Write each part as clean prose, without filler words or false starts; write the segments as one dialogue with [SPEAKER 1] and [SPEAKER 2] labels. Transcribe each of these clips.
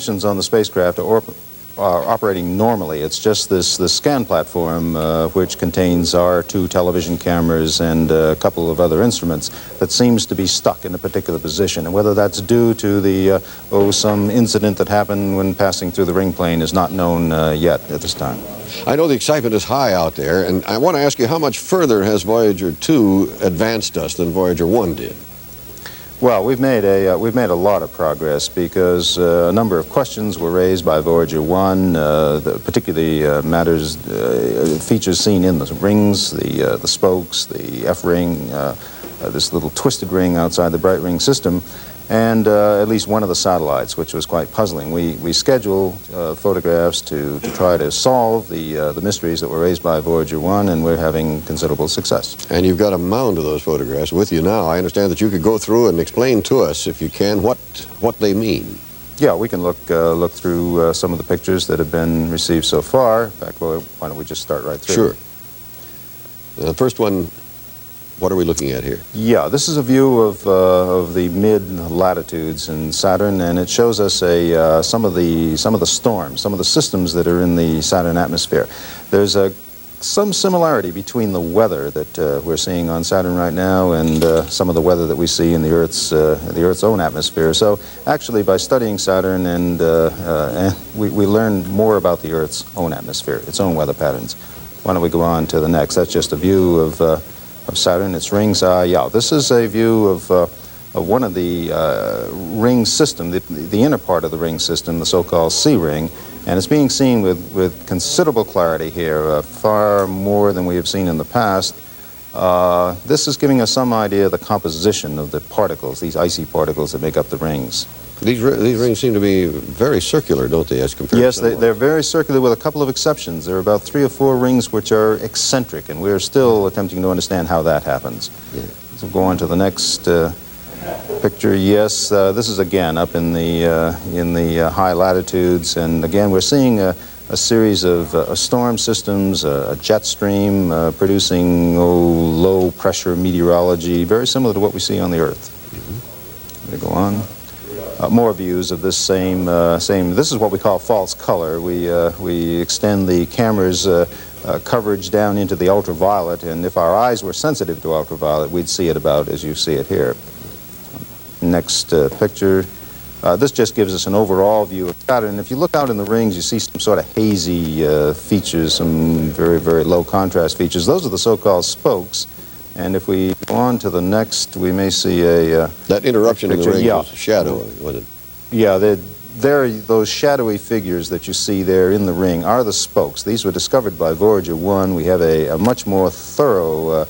[SPEAKER 1] functions on the spacecraft are operating normally. It's just this scan platform, which contains our 2 television cameras and a couple of other instruments, that seems to be stuck in a particular position. And whether that's due to the some incident that happened when passing through the ring plane is not known yet at this time.
[SPEAKER 2] I know the excitement is high out there, and I want to ask you, how much further has Voyager 2 advanced us than Voyager 1 did?
[SPEAKER 1] Well, we've made a lot of progress, because a number of questions were raised by Voyager 1, particularly features seen in the rings, the spokes, the F ring, this little twisted ring outside the bright ring system, and at least one of the satellites, which was quite puzzling. We scheduled photographs to try to solve the mysteries that were raised by Voyager 1, and we're having considerable success.
[SPEAKER 2] And you've got a mound of those photographs with you now. I understand that you could go through and explain to us, if you can, what they mean.
[SPEAKER 1] Yeah, we can look through some of the pictures that have been received so far. In fact, well, why don't we just start right through?
[SPEAKER 2] Sure. The first one, what are we looking at here?
[SPEAKER 1] Yeah, this is a view of the mid-latitudes in Saturn, and it shows us some of the storms, some of the systems that are in the Saturn atmosphere. There's some similarity between the weather that we're seeing on Saturn right now and some of the weather that we see in the Earth's own atmosphere. So actually, by studying Saturn, and we learn more about the Earth's own atmosphere, its own weather patterns. Why don't we go on to the next? That's just a view of Saturn, its rings. Yeah, this is a view of one of the ring system, the inner part of the ring system, the so-called C ring, and it's being seen with considerable clarity here, far more than we have seen in the past. This is giving us some idea of the composition of the particles, these icy particles that make up the rings.
[SPEAKER 2] These rings seem to be very circular, don't they, as compared
[SPEAKER 1] yes,
[SPEAKER 2] to Yes,
[SPEAKER 1] they're very circular with a couple of exceptions. There are about 3 or 4 rings which are eccentric, and we're still attempting to understand how that happens. Yeah. So we'll go on to the next picture. Yes, this is again up in the high latitudes, and again we're seeing a series of storm systems, a jet stream producing low pressure meteorology, very similar to what we see on the Earth. Mm-hmm. We go on. More views of this same. This is what we call false color. We extend the camera's coverage down into the ultraviolet, and if our eyes were sensitive to ultraviolet, we'd see it about as you see it here. Next picture. This just gives us an overall view of Saturn. If you look out in the rings, you see some sort of hazy features, some very, very low contrast features. Those are the so-called spokes. And if we go on to the next, we may see
[SPEAKER 2] that interruption in the ring was a shadow, was it?
[SPEAKER 1] Yeah, those shadowy figures that you see there in the ring are the spokes. These were discovered by Voyager 1. We have a much more thorough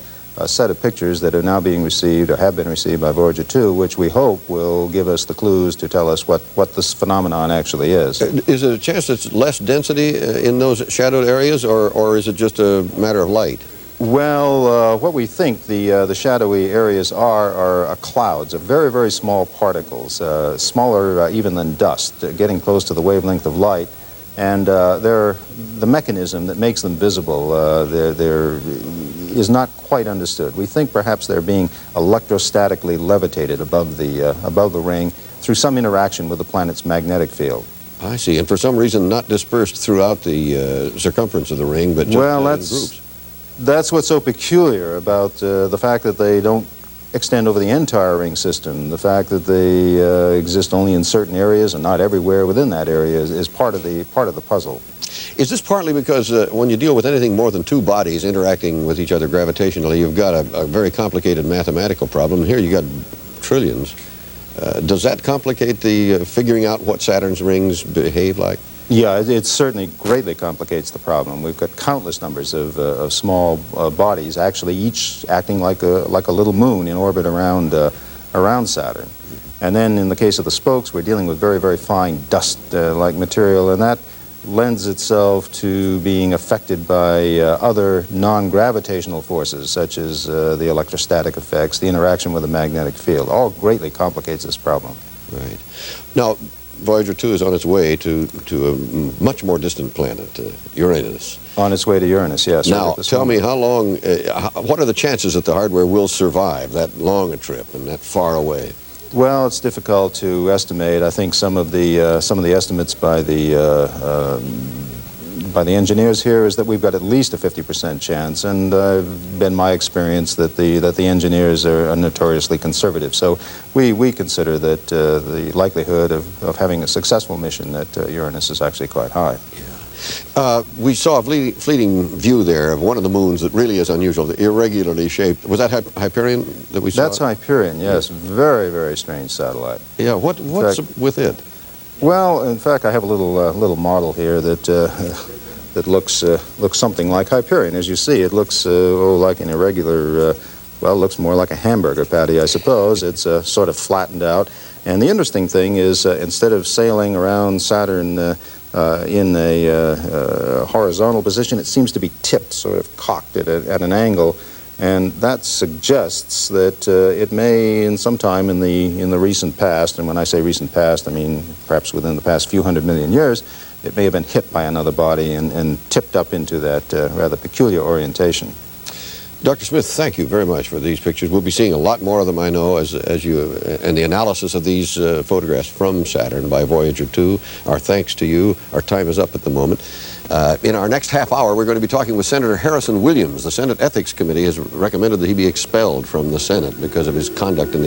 [SPEAKER 1] set of pictures that are now being received, or have been received, by Voyager 2, which we hope will give us the clues to tell us what this phenomenon actually is.
[SPEAKER 2] Is it a chance it's less density in those shadowed areas, or is it just a matter of light?
[SPEAKER 1] Well, what we think the shadowy areas are clouds of very, very small particles, smaller even than dust, getting close to the wavelength of light. And the mechanism that makes them visible is not quite understood. We think perhaps they're being electrostatically levitated above the ring through some interaction with the planet's magnetic field.
[SPEAKER 2] I see. And for some reason not dispersed throughout the circumference of the ring, but just in groups.
[SPEAKER 1] That's what's so peculiar about the fact that they don't extend over the entire ring system. The fact that they exist only in certain areas and not everywhere within that area is part of the puzzle.
[SPEAKER 2] Is this partly because when you deal with anything more than 2 bodies interacting with each other gravitationally, you've got a very complicated mathematical problem? Here you got trillions. Does that complicate the figuring out what Saturn's rings behave like?
[SPEAKER 1] Yeah, it certainly greatly complicates the problem. We've got countless numbers of small bodies, actually each acting like a little moon in orbit around Saturn. And then in the case of the spokes, we're dealing with very, very fine dust-like material, and that lends itself to being affected by other non-gravitational forces, such as the electrostatic effects, the interaction with the magnetic field. All greatly complicates this problem.
[SPEAKER 2] Right. Now, Voyager 2 is on its way to a much more distant planet, Uranus.
[SPEAKER 1] On its way to Uranus, yes.
[SPEAKER 2] Now, tell me how long, what are the chances that the hardware will survive that long a trip and that far away?
[SPEAKER 1] Well, it's difficult to estimate. I think some of the estimates by the engineers here is that we've got at least a 50% chance, and been my experience that the engineers are notoriously conservative. So we consider that the likelihood of having a successful mission at Uranus is actually quite high.
[SPEAKER 2] We saw a fleeting view there of one of the moons that really is unusual, irregularly shaped. Was that Hyperion that we saw?
[SPEAKER 1] That's Hyperion, yes. Very, very strange satellite.
[SPEAKER 2] Yeah, what's with it?
[SPEAKER 1] Well, in fact, I have a little model here that that looks something like Hyperion. As you see, it looks like an irregular. Well, it looks more like a hamburger patty, I suppose. It's sort of flattened out. And the interesting thing is, instead of sailing around Saturn in a horizontal position, it seems to be tipped, sort of cocked at an angle. And that suggests that it may, in some time in the recent past, and when I say recent past, I mean perhaps within the past few 100 million years, it may have been hit by another body and tipped up into that rather peculiar orientation.
[SPEAKER 2] Dr. Smith, thank you very much for these pictures. We'll be seeing a lot more of them, I know, as you and the analysis of these photographs from Saturn by Voyager 2. Our thanks to you. Our time is up at the moment. In our next half hour, we're going to be talking with Senator Harrison Williams. The Senate Ethics Committee has recommended that he be expelled from the Senate because of his conduct in the